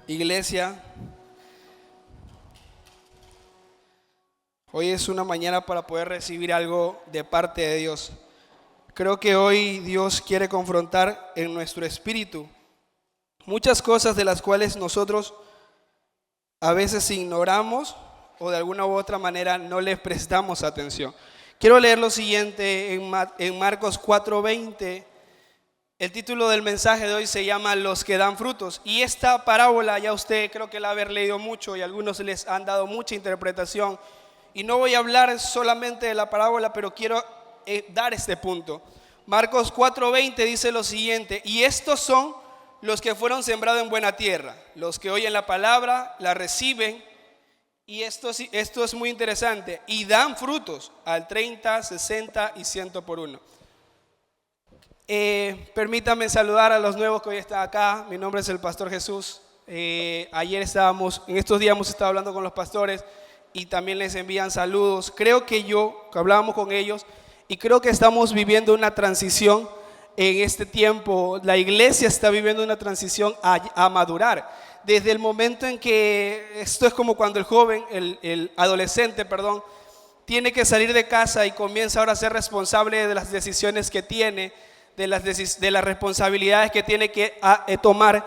Iglesia, hoy es una mañana para poder recibir algo de parte de Dios. Creo que hoy Dios quiere confrontar en nuestro espíritu muchas cosas de las cuales nosotros a veces ignoramos o de alguna u otra manera no les prestamos atención. Quiero leer lo siguiente en Marcos 4:20. El título del mensaje de hoy se llama Los que dan frutos. Y esta parábola ya usted creo que la ha haber leído mucho y algunos les han dado mucha interpretación. Y no voy a hablar solamente de la parábola, pero quiero dar este punto. Marcos 4:20 dice lo siguiente: y estos son los que fueron sembrados en buena tierra, los que oyen la palabra, la reciben, y esto es muy interesante, y dan frutos al 30, 60 y 100 por uno. Permítanme saludar a los nuevos que hoy están acá. Mi nombre es el Pastor Jesús. En estos días hemos estado hablando con los pastores y también les envían saludos. Creo que hablábamos con ellos y creo que estamos viviendo una transición en este tiempo. La iglesia está viviendo una transición a madurar. Desde el momento en que esto es como cuando el adolescente, tiene que salir de casa y comienza ahora a ser responsable de las decisiones que tiene, de las responsabilidades que tiene que tomar.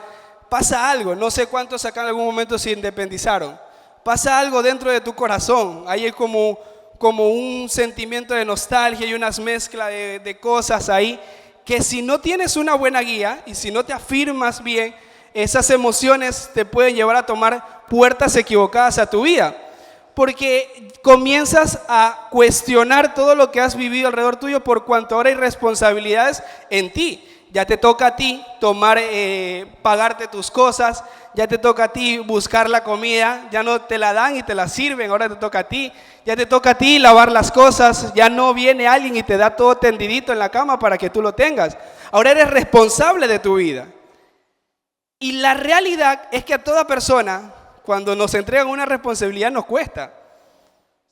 Pasa algo, no sé cuántos acá en algún momento se independizaron. Pasa algo dentro de tu corazón, hay como un sentimiento de nostalgia y unas mezclas de cosas ahí, que si no tienes una buena guía y si no te afirmas bien, esas emociones te pueden llevar a tomar puertas equivocadas a tu vida. Porque comienzas a cuestionar todo lo que has vivido alrededor tuyo por cuanto ahora hay responsabilidades en ti. Ya te toca a ti pagarte tus cosas, ya te toca a ti buscar la comida, ya no te la dan y te la sirven, ahora te toca a ti. Ya te toca a ti lavar las cosas, ya no viene alguien y te da todo tendidito en la cama para que tú lo tengas. Ahora eres responsable de tu vida. Y la realidad es que a toda persona, cuando nos entregan una responsabilidad, nos cuesta.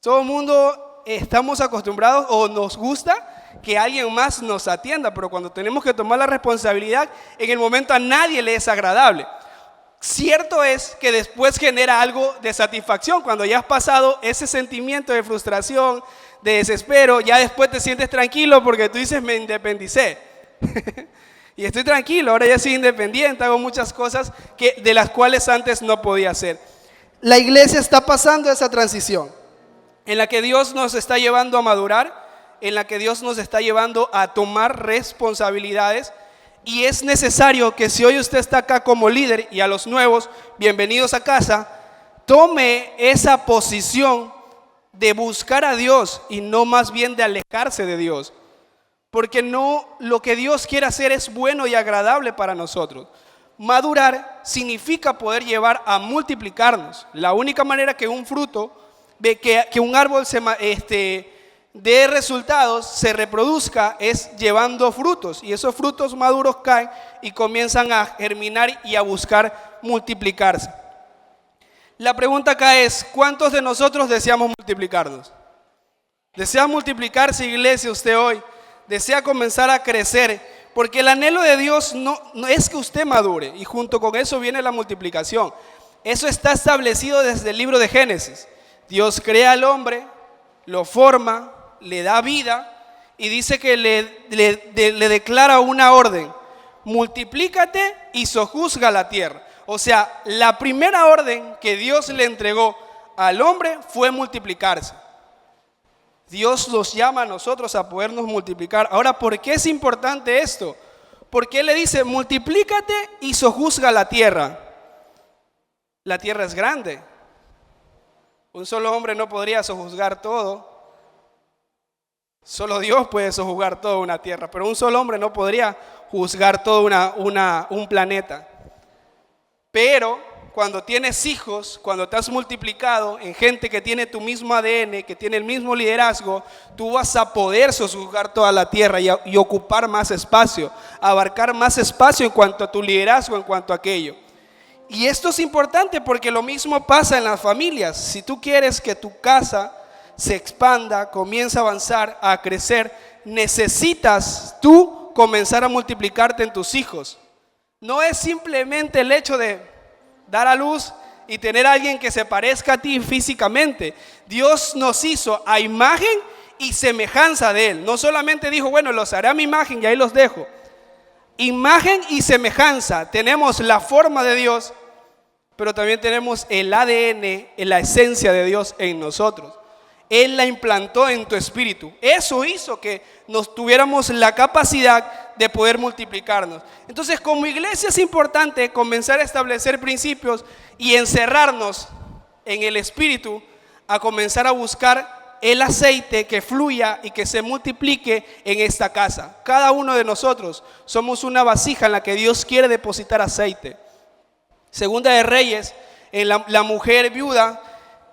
Todo el mundo estamos acostumbrados o nos gusta que alguien más nos atienda, pero cuando tenemos que tomar la responsabilidad, en el momento a nadie le es agradable. Cierto es que después genera algo de satisfacción. Cuando ya has pasado ese sentimiento de frustración, de desespero, ya después te sientes tranquilo porque tú dices: me independicé. Y estoy tranquilo, ahora ya soy independiente, hago muchas cosas de las cuales antes no podía hacer. La iglesia está pasando esa transición en la que Dios nos está llevando a madurar, en la que Dios nos está llevando a tomar responsabilidades. Y es necesario que si hoy usted está acá como líder, y a los nuevos, bienvenidos a casa, tome esa posición de buscar a Dios y no más bien de alejarse de Dios. Porque no, lo que Dios quiere hacer es bueno y agradable para nosotros. Madurar significa poder llevar a multiplicarnos. La única manera que un fruto, que un árbol dé resultados, se reproduzca, es llevando frutos. Y esos frutos maduros caen y comienzan a germinar y a buscar multiplicarse. La pregunta acá es: ¿cuántos de nosotros deseamos multiplicarnos? ¿Desea multiplicarse, iglesia, usted hoy? ¿Desea comenzar a crecer? Porque el anhelo de Dios no es que usted madure, y junto con eso viene la multiplicación. Eso está establecido desde el libro de Génesis. Dios crea al hombre, lo forma, le da vida y dice que le declara una orden: multiplícate y sojuzga la tierra. O sea, la primera orden que Dios le entregó al hombre fue multiplicarse. Dios nos llama a nosotros a podernos multiplicar. Ahora, ¿por qué es importante esto? Porque Él le dice: multiplícate y sojuzga la tierra. La tierra es grande. Un solo hombre no podría sojuzgar todo. Solo Dios puede sojuzgar toda una tierra, pero un solo hombre no podría juzgar todo un planeta. Pero cuando tienes hijos, cuando te has multiplicado en gente que tiene tu mismo ADN, que tiene el mismo liderazgo, tú vas a poder sojuzgar toda la tierra y ocupar más espacio, abarcar más espacio en cuanto a tu liderazgo, en cuanto a aquello. Y esto es importante porque lo mismo pasa en las familias. Si tú quieres que tu casa se expanda, comience a avanzar, a crecer, necesitas tú comenzar a multiplicarte en tus hijos. No es simplemente el hecho de dar a luz y tener a alguien que se parezca a ti físicamente. Dios nos hizo a imagen y semejanza de Él. No solamente dijo, bueno, los haré a mi imagen y ahí los dejo. Imagen y semejanza. Tenemos la forma de Dios, pero también tenemos el ADN, la esencia de Dios en nosotros. Él la implantó en tu espíritu. Eso hizo que nos tuviéramos la capacidad de poder multiplicarnos. Entonces, como iglesia es importante comenzar a establecer principios y encerrarnos en el espíritu, a comenzar a buscar el aceite que fluya y que se multiplique en esta casa. Cada uno de nosotros somos una vasija en la que Dios quiere depositar aceite. Segunda de Reyes, en la mujer viuda,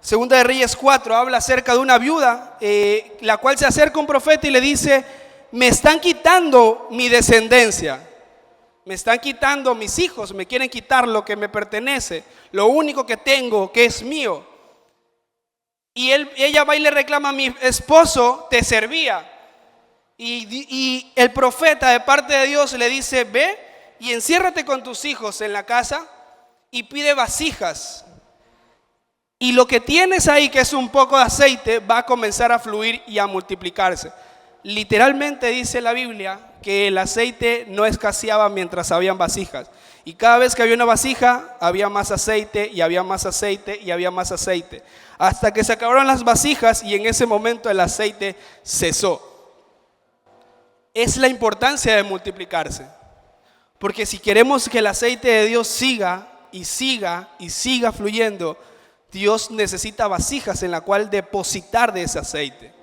Segunda de Reyes 4, habla acerca de una viuda, la cual se acerca a un profeta y le dice, me están quitando mi descendencia, me están quitando mis hijos, me quieren quitar lo que me pertenece, lo único que tengo que es mío. Y ella va y le reclama, mi esposo te servía. Y el profeta de parte de Dios le dice, ve y enciérrate con tus hijos en la casa y pide vasijas. Y lo que tienes ahí, que es un poco de aceite, va a comenzar a fluir y a multiplicarse. Literalmente dice la Biblia que el aceite no escaseaba mientras habían vasijas. Y cada vez que había una vasija, había más aceite y había más aceite y había más aceite. Hasta que se acabaron las vasijas y en ese momento el aceite cesó. Es la importancia de multiplicarse. Porque si queremos que el aceite de Dios siga y siga y siga fluyendo, Dios necesita vasijas en la cual depositar de ese aceite.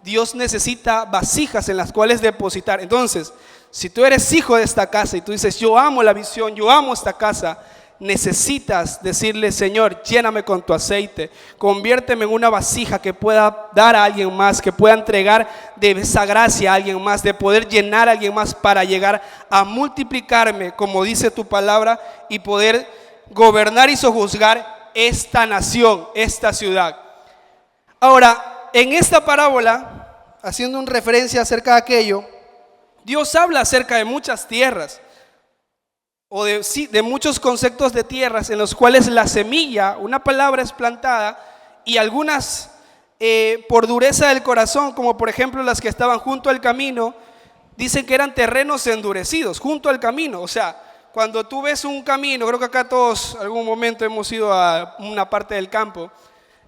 Dios necesita vasijas en las cuales depositar. Entonces, si tú eres hijo de esta casa y tú dices, yo amo la visión, yo amo esta casa, necesitas decirle, Señor, lléname con tu aceite, conviérteme en una vasija que pueda dar a alguien más, que pueda entregar de esa gracia a alguien más, de poder llenar a alguien más para llegar a multiplicarme, como dice tu palabra, y poder gobernar y sojuzgar esta nación, esta ciudad. Ahora, en esta parábola, haciendo una referencia acerca de aquello, Dios habla acerca de muchas tierras, o de muchos conceptos de tierras en los cuales la semilla, una palabra es plantada, y algunas por dureza del corazón, como por ejemplo las que estaban junto al camino, dicen que eran terrenos endurecidos, junto al camino. O sea, cuando tú ves un camino, creo que acá todos algún momento hemos ido a una parte del campo,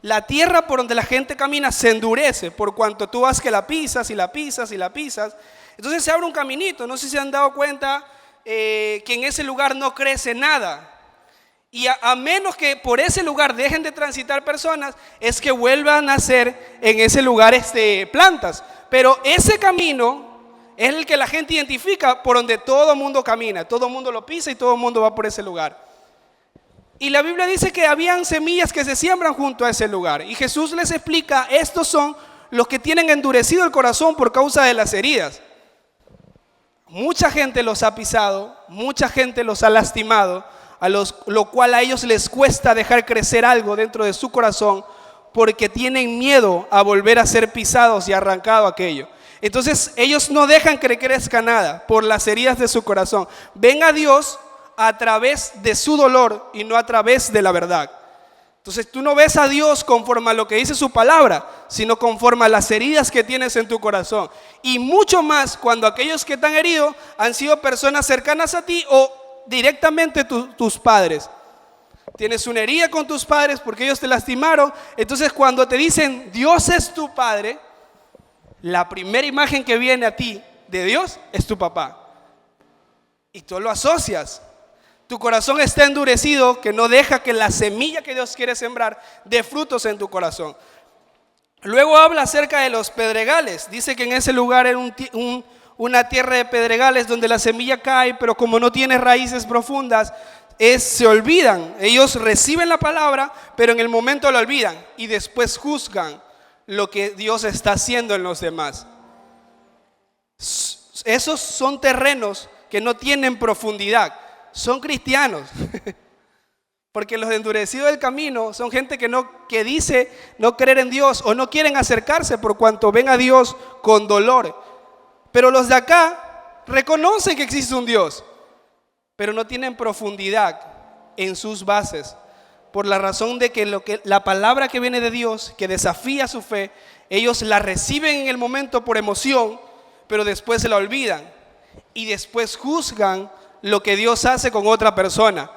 la tierra por donde la gente camina se endurece, por cuanto tú vas que la pisas y la pisas y la pisas. Entonces se abre un caminito. No sé si se han dado cuenta que en ese lugar no crece nada. Y a menos que por ese lugar dejen de transitar personas, es que vuelvan a nacer en ese lugar plantas. Pero ese camino es el que la gente identifica por donde todo el mundo camina, todo el mundo lo pisa y todo el mundo va por ese lugar. Y la Biblia dice que habían semillas que se siembran junto a ese lugar. Y Jesús les explica, estos son los que tienen endurecido el corazón por causa de las heridas. Mucha gente los ha pisado, mucha gente los ha lastimado, lo cual a ellos les cuesta dejar crecer algo dentro de su corazón porque tienen miedo a volver a ser pisados y arrancado aquello. Entonces ellos no dejan que crezca nada por las heridas de su corazón. Ven a Dios a través de su dolor y no a través de la verdad. Entonces tú no ves a Dios conforme a lo que dice su palabra, sino conforme a las heridas que tienes en tu corazón. Y mucho más cuando aquellos que te han herido han sido personas cercanas a ti o directamente tus padres. Tienes una herida con tus padres porque ellos te lastimaron. Entonces cuando te dicen Dios es tu padre, la primera imagen que viene a ti de Dios es tu papá. Y tú lo asocias. Tu corazón está endurecido que no deja que la semilla que Dios quiere sembrar dé frutos en tu corazón. Luego habla acerca de los pedregales. Dice que en ese lugar era una tierra de pedregales donde la semilla cae, pero como no tiene raíces profundas, se olvidan. Ellos reciben la palabra, pero en el momento la olvidan y después juzgan lo que Dios está haciendo en los demás. Esos son terrenos que no tienen profundidad. Son cristianos, porque los endurecidos del camino son gente que dice no creer en Dios o no quieren acercarse por cuanto ven a Dios con dolor. Pero los de acá reconocen que existe un Dios, pero no tienen profundidad en sus bases, por la razón de que la palabra que viene de Dios, que desafía su fe, ellos la reciben en el momento por emoción, pero después se la olvidan y después juzgan lo que Dios hace con otra persona,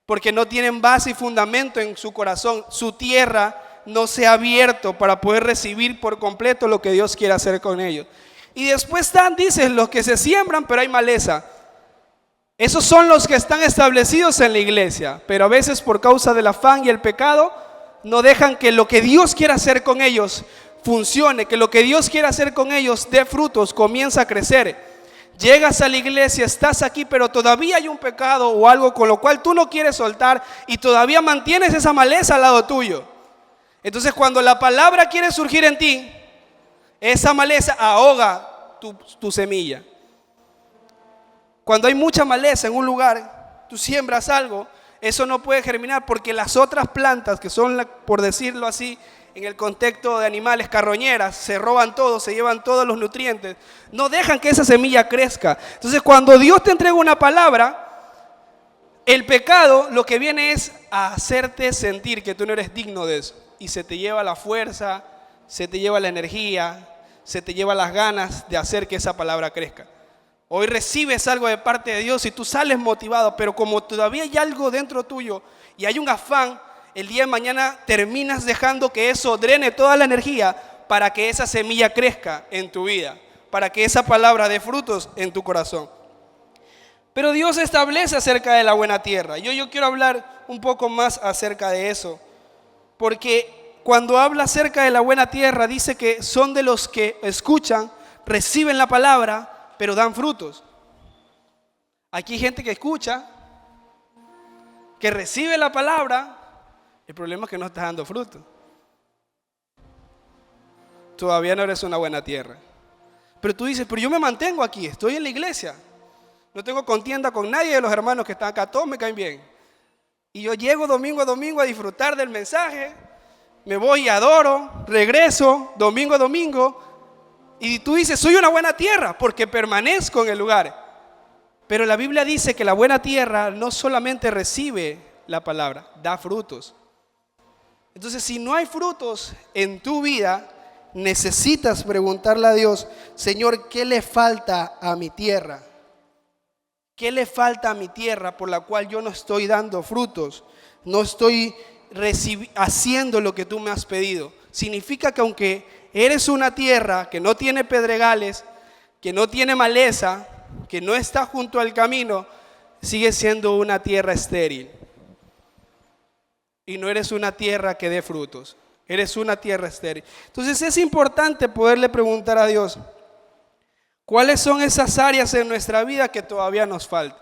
porque no tienen base y fundamento en su corazón. Su tierra no se ha abierto para poder recibir por completo lo que Dios quiere hacer con ellos. Y después están, dicen, los que se siembran, pero hay maleza. Esos son los que están establecidos en la iglesia, pero a veces por causa del afán y el pecado no dejan que lo que Dios quiere hacer con ellos funcione, que lo que Dios quiere hacer con ellos dé frutos, comienza a crecer. Llegas a la iglesia, estás aquí, pero todavía hay un pecado o algo con lo cual tú no quieres soltar y todavía mantienes esa maleza al lado tuyo. Entonces cuando la palabra quiere surgir en ti, esa maleza ahoga tu semilla. Cuando hay mucha maleza en un lugar, tú siembras algo, eso no puede germinar porque las otras plantas, que son, por decirlo así, en el contexto de animales, carroñeras, se roban todo, se llevan todos los nutrientes, no dejan que esa semilla crezca. Entonces cuando Dios te entrega una palabra, el pecado lo que viene es a hacerte sentir que tú no eres digno de eso, y se te lleva la fuerza, se te lleva la energía, se te lleva las ganas de hacer que esa palabra crezca. Hoy recibes algo de parte de Dios y tú sales motivado, pero como todavía hay algo dentro tuyo y hay un afán, el día de mañana terminas dejando que eso drene toda la energía para que esa semilla crezca en tu vida, para que esa palabra dé frutos en tu corazón. Pero Dios establece acerca de la buena tierra. Yo quiero hablar un poco más acerca de eso, porque cuando habla acerca de la buena tierra dice que son de los que escuchan, reciben la palabra, pero dan frutos. Aquí hay gente que escucha, que recibe la palabra, el problema es que no estás dando fruto. Todavía no eres una buena tierra. Pero tú dices, pero yo me mantengo aquí, estoy en la iglesia, no tengo contienda con nadie de los hermanos que están acá, todos me caen bien. Y yo llego domingo a domingo a disfrutar del mensaje, me voy y adoro, regreso domingo a domingo. Y tú dices, soy una buena tierra porque permanezco en el lugar. Pero la Biblia dice que la buena tierra no solamente recibe la palabra, da frutos. Entonces, si no hay frutos en tu vida, necesitas preguntarle a Dios, Señor, ¿qué le falta a mi tierra? ¿Qué le falta a mi tierra por la cual yo no estoy dando frutos? No estoy haciendo lo que tú me has pedido. Significa que aunque eres una tierra que no tiene pedregales, que no tiene maleza, que no está junto al camino, sigue siendo una tierra estéril. Y no eres una tierra que dé frutos, eres una tierra estéril. Entonces es importante poderle preguntar a Dios, ¿cuáles son esas áreas en nuestra vida que todavía nos faltan?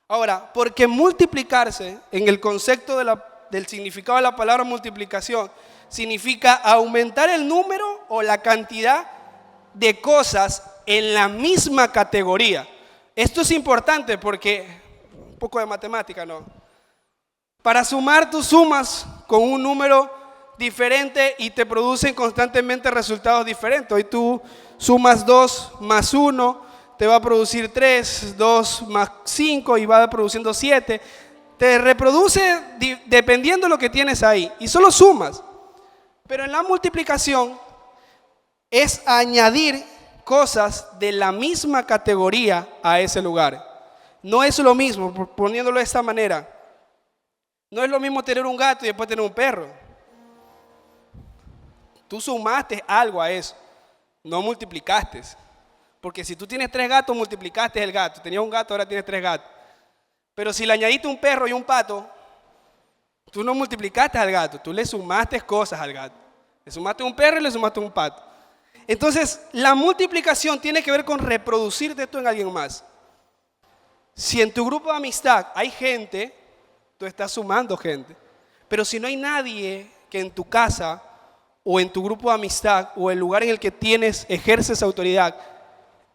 Ahora, porque multiplicarse, en el concepto del significado de la palabra multiplicación, significa aumentar el número o la cantidad de cosas en la misma categoría. Esto es importante porque, un poco de matemática, ¿no? Para sumar, tú sumas con un número diferente y te producen constantemente resultados diferentes. Hoy tú sumas 2 más 1, te va a producir 3, 2 más 5 y va produciendo 7. Te reproduce dependiendo de lo que tienes ahí y solo sumas. Pero en la multiplicación es añadir cosas de la misma categoría a ese lugar. No es lo mismo, poniéndolo de esta manera. No es lo mismo tener un gato y después tener un perro. Tú sumaste algo a eso, no multiplicaste. Porque si tú tienes 3 gatos, multiplicaste el gato. Tenías un gato, ahora tienes 3 gatos. Pero si le añadiste un perro y un pato, tú no multiplicaste al gato, tú le sumaste cosas al gato. Le sumaste un perro y le sumaste un pato. Entonces, la multiplicación tiene que ver con reproducirte tú en alguien más. Si en tu grupo de amistad hay gente, tú estás sumando gente. Pero si no hay nadie que en tu casa o en tu grupo de amistad o el lugar en el que ejerces autoridad,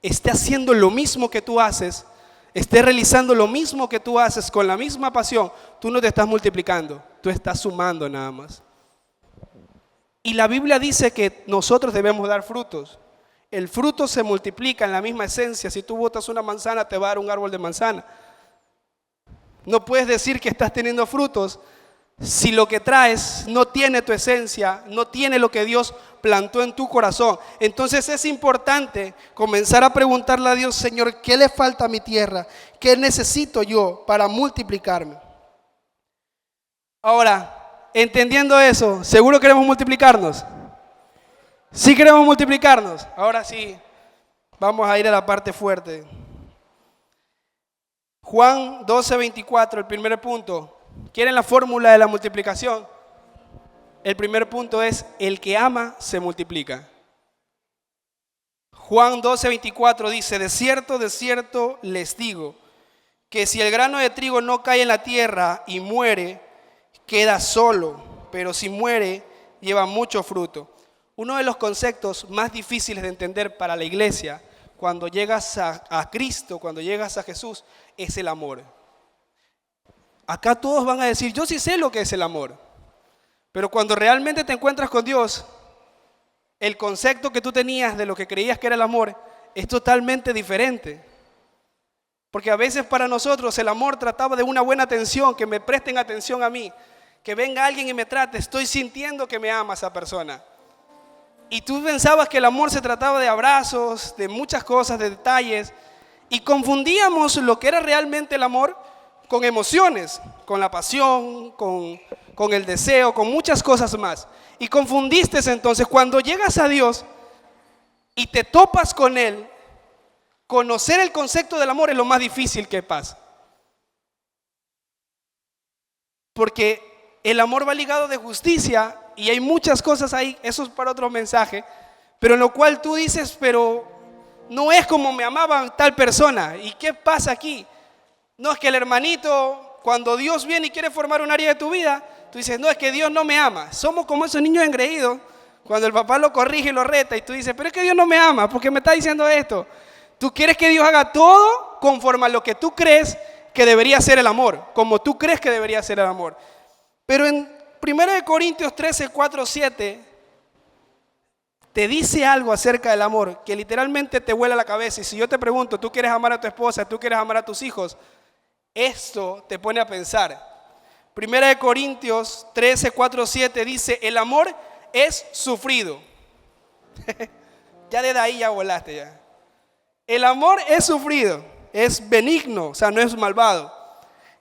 esté haciendo lo mismo que tú haces, esté realizando lo mismo que tú haces con la misma pasión, tú no te estás multiplicando, tú estás sumando nada más. Y la Biblia dice que nosotros debemos dar frutos. El fruto se multiplica en la misma esencia. Si tú botas una manzana, te va a dar un árbol de manzana. No puedes decir que estás teniendo frutos si lo que traes no tiene tu esencia, no tiene lo que Dios plantó en tu corazón. Entonces es importante comenzar a preguntarle a Dios: Señor, ¿qué le falta a mi tierra? ¿Qué necesito yo para multiplicarme? Ahora, entendiendo eso, ¿seguro queremos multiplicarnos? ¿Sí queremos multiplicarnos? Ahora sí, vamos a ir a la parte fuerte. Juan 12:24, el primer punto. ¿Quieren la fórmula de la multiplicación? El primer punto es: el que ama se multiplica. Juan 12:24 dice: de cierto les digo, que si el grano de trigo no cae en la tierra y muere, queda solo, pero si muere, lleva mucho fruto. Uno de los conceptos más difíciles de entender para la iglesia, cuando llegas a Cristo, cuando llegas a Jesús, es el amor. Acá todos van a decir: yo sí sé lo que es el amor. Pero cuando realmente te encuentras con Dios, el concepto que tú tenías de lo que creías que era el amor es totalmente diferente. Porque a veces para nosotros el amor trataba de una buena atención, que me presten atención a mí, que venga alguien y me trate, estoy sintiendo que me ama esa persona. Y tú pensabas que el amor se trataba de abrazos, de muchas cosas, de detalles, y confundíamos lo que era realmente el amor con emociones, con la pasión, con el deseo, con muchas cosas más. Y confundiste entonces. Cuando llegas a Dios y te topas con Él, conocer el concepto del amor es lo más difícil que pasa. Porque el amor va ligado de justicia y hay muchas cosas ahí, eso es para otro mensaje, pero en lo cual tú dices: pero no es como me amaba tal persona. ¿Y qué pasa aquí? No, es que el hermanito, cuando Dios viene y quiere formar un área de tu vida, tú dices: no, es que Dios no me ama. Somos como esos niños engreídos, cuando el papá lo corrige y lo reta, y tú dices: pero es que Dios no me ama, ¿por qué me está diciendo esto? Tú quieres que Dios haga todo conforme a lo que tú crees que debería ser el amor, como tú crees que debería ser el amor. Pero en 1 Corintios 13, 4, 7, te dice algo acerca del amor que literalmente te vuela la cabeza. Y si yo te pregunto: ¿tú quieres amar a tu esposa? ¿Tú quieres amar a tus hijos? Esto te pone a pensar. 1 Corintios 13, 4, 7 dice: el amor es sufrido. Ya desde ahí ya volaste ya. El amor es sufrido, es benigno, o sea, no es malvado.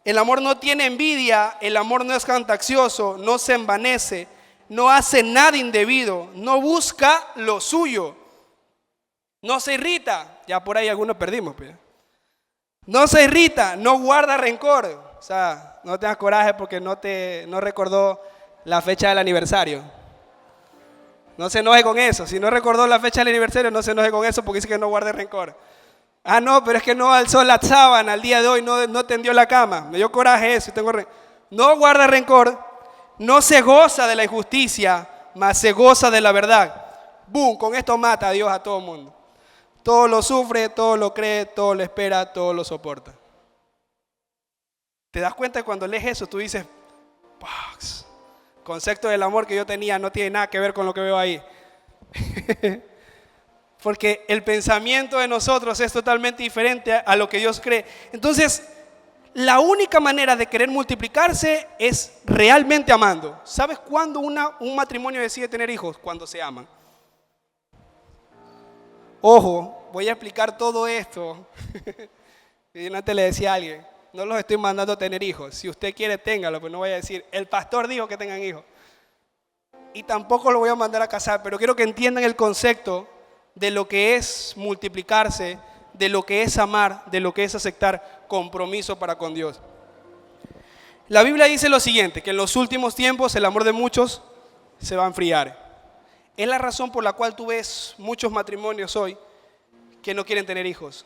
El amor no tiene envidia, el amor no es jactancioso, no se envanece, no hace nada indebido, no busca lo suyo, no se irrita. Ya por ahí algunos perdimos, pero. No se irrita, no guarda rencor. O sea, no tengas coraje porque no recordó la fecha del aniversario. No se enoje con eso. Si no recordó la fecha del aniversario, no se enoje con eso porque dice que no guarde rencor. Ah, no, pero es que no alzó la sábana al día de hoy, no tendió la cama. Me dio coraje eso. No guarda rencor, no se goza de la injusticia, mas se goza de la verdad. ¡Bum! Con esto mata a Dios a todo el mundo. Todo lo sufre, todo lo cree, todo lo espera, todo lo soporta. ¿Te das cuenta que cuando lees eso tú dices: ¡Pax! Concepto del amor que yo tenía no tiene nada que ver con lo que veo ahí? Porque el pensamiento de nosotros es totalmente diferente a lo que Dios cree. Entonces, la única manera de querer multiplicarse es realmente amando. ¿Sabes cuándo un matrimonio decide tener hijos? Cuando se aman. Ojo, voy a explicar todo esto. Y antes le decía a alguien: no los estoy mandando a tener hijos. Si usted quiere, téngalo, pero no voy a decir: el pastor dijo que tengan hijos. Y tampoco lo voy a mandar a casar, pero quiero que entiendan el concepto de lo que es multiplicarse, de lo que es amar, de lo que es aceptar compromiso para con Dios. La Biblia dice lo siguiente: que en los últimos tiempos el amor de muchos se va a enfriar. Es la razón por la cual tú ves muchos matrimonios hoy que no quieren tener hijos.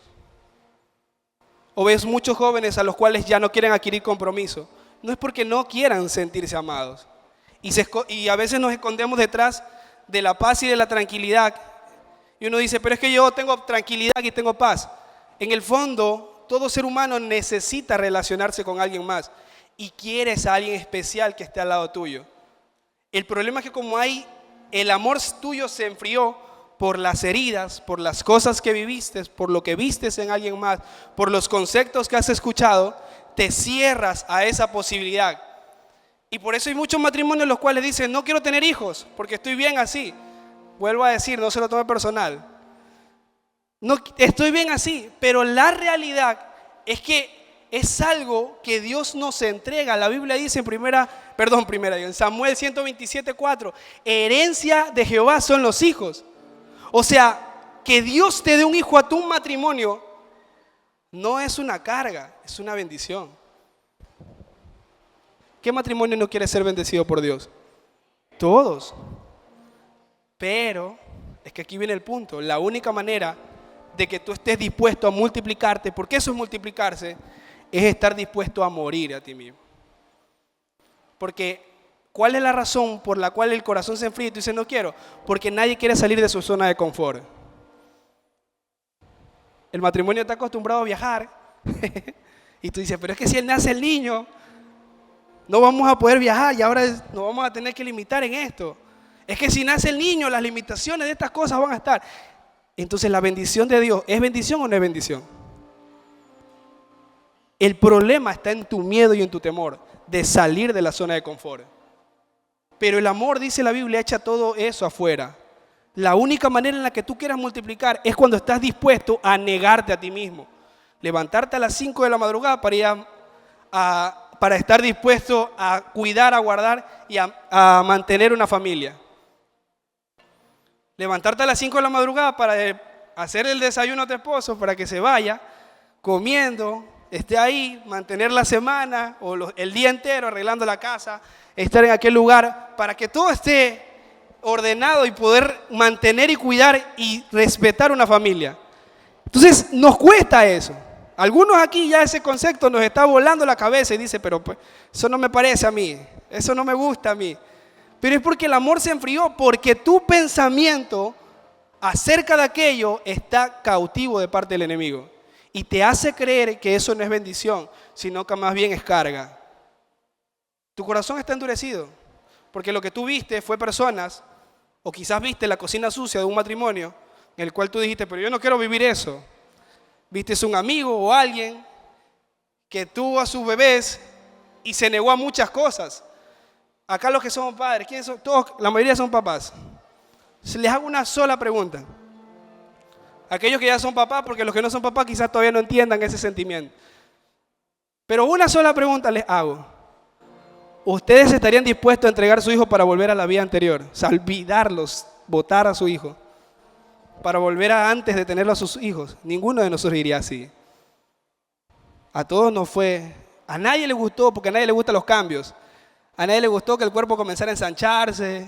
O ves muchos jóvenes a los cuales ya no quieren adquirir compromiso. No es porque no quieran sentirse amados. Y a veces nos escondemos detrás de la paz y de la tranquilidad. Y uno dice: pero es que yo tengo tranquilidad y tengo paz. En el fondo, todo ser humano necesita relacionarse con alguien más. Y quieres a alguien especial que esté al lado tuyo. El problema es que como el amor tuyo se enfrió por las heridas, por las cosas que viviste, por lo que vistes en alguien más, por los conceptos que has escuchado, te cierras a esa posibilidad. Y por eso hay muchos matrimonios en los cuales dicen, no quiero tener hijos porque estoy bien así. Vuelvo a decir, no se lo tome personal. No, estoy bien así, pero la realidad es que es algo que Dios nos entrega. La Biblia dice en Samuel 127:4, herencia de Jehová son los hijos. O sea, que Dios te dé un hijo a tu matrimonio no es una carga, es una bendición. ¿Qué matrimonio no quiere ser bendecido por Dios? Todos. Pero es que aquí viene el punto. La única manera de que tú estés dispuesto a multiplicarte, porque eso es multiplicarse, es estar dispuesto a morir a ti mismo. Porque ¿cuál es la razón por la cual el corazón se enfría y tú dices no quiero? Porque nadie quiere salir de su zona de confort. El matrimonio está acostumbrado a viajar y tú dices, pero es que si él nace el niño, no vamos a poder viajar y ahora nos vamos a tener que limitar en esto. Es que si nace el niño, las limitaciones de estas cosas van a estar. Entonces la bendición de Dios, ¿es bendición o no es bendición? El problema está en tu miedo y en tu temor de salir de la zona de confort. Pero el amor, dice la Biblia, echa todo eso afuera. La única manera en la que tú quieras multiplicar es cuando estás dispuesto a negarte a ti mismo. Levantarte a las 5 de la madrugada para estar dispuesto a cuidar, a guardar y a mantener una familia. Levantarte a las 5 de la madrugada para hacer el desayuno a tu esposo para que se vaya comiendo, esté ahí, mantener la semana o el día entero arreglando la casa, estar en aquel lugar para que todo esté ordenado y poder mantener y cuidar y respetar una familia. Entonces nos cuesta eso. Algunos aquí ya ese concepto nos está volando la cabeza y dice, pero pues, eso no me parece a mí, eso no me gusta a mí. Pero es porque el amor se enfrió, porque tu pensamiento acerca de aquello está cautivo de parte del enemigo. Y te hace creer que eso no es bendición, sino que más bien es carga. Tu corazón está endurecido, porque lo que tú viste fue personas, o quizás viste la cocina sucia de un matrimonio, en el cual tú dijiste, pero yo no quiero vivir eso. Viste un amigo o alguien que tuvo a sus bebés y se negó a muchas cosas. Acá los que somos padres, ¿quiénes son? Todos, la mayoría son papás. Les hago una sola pregunta. Aquellos que ya son papás, porque los que no son papás quizás todavía no entiendan ese sentimiento. Pero una sola pregunta les hago. ¿Ustedes estarían dispuestos a entregar a su hijo para volver a la vida anterior? O sea, olvidarlos, botar a su hijo, para volver a antes de tenerlo a sus hijos. Ninguno de nosotros iría así. A todos nos fue, a nadie le gustó, porque a nadie le gustan los cambios. A nadie le gustó que el cuerpo comenzara a ensancharse,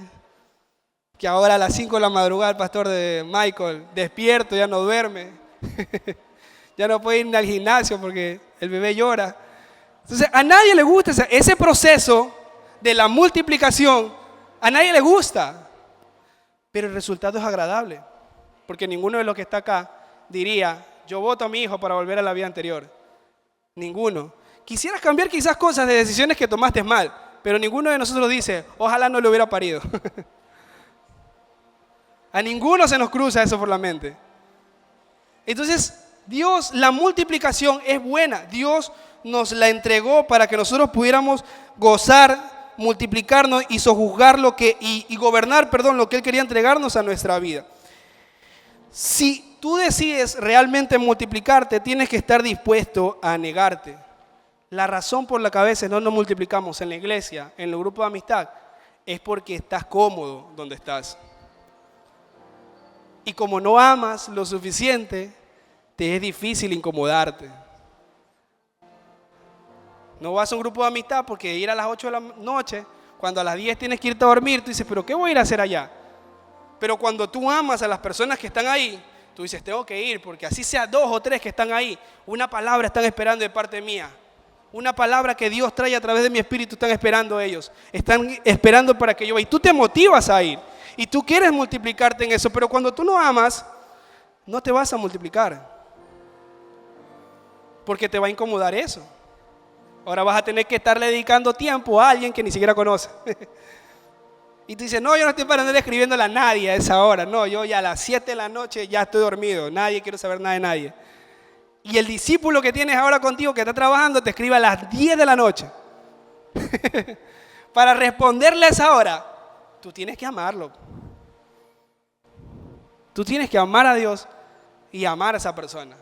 que ahora a las 5 de la madrugada el pastor de Michael, despierto, ya no duerme, ya no puede ir ni al gimnasio porque el bebé llora. Entonces a nadie le gusta ese proceso de la multiplicación, a nadie le gusta, pero el resultado es agradable, porque ninguno de los que está acá diría, yo voto a mi hijo para volver a la vida anterior. Ninguno. Quisieras cambiar quizás cosas de decisiones que tomaste mal, pero ninguno de nosotros dice, ojalá no lo hubiera parido. A ninguno se nos cruza eso por la mente. Entonces, Dios, la multiplicación es buena. Dios nos la entregó para que nosotros pudiéramos gozar, multiplicarnos y sojuzgar y gobernar, lo que Él quería entregarnos a nuestra vida. Si tú decides realmente multiplicarte, tienes que estar dispuesto a negarte. La razón por la que a veces no nos multiplicamos en la iglesia, en el grupo de amistad, es porque estás cómodo donde estás. Y como no amas lo suficiente, te es difícil incomodarte. No vas a un grupo de amistad porque ir a las 8 de la noche, cuando a las 10 tienes que irte a dormir, tú dices, pero ¿qué voy a ir a hacer allá? Pero cuando tú amas a las personas que están ahí, tú dices, tengo que ir porque así sea 2 o 3 que están ahí, una palabra están esperando de parte mía. Una palabra que Dios trae a través de mi espíritu están esperando ellos. Están esperando para que yo vaya. Y tú te motivas a ir. Y tú quieres multiplicarte en eso. Pero cuando tú no amas, no te vas a multiplicar. Porque te va a incomodar eso. Ahora vas a tener que estar dedicando tiempo a alguien que ni siquiera conoce. Y tú dices, no, yo no estoy para andar escribiéndole a nadie a esa hora. No, yo ya a las 7 de la noche ya estoy dormido. Nadie quiere saber nada de nadie. Y el discípulo que tienes ahora contigo, que está trabajando, te escribe a las 10 de la noche. Para responderle a esa hora, tú tienes que amarlo. Tú tienes que amar a Dios y amar a esa persona.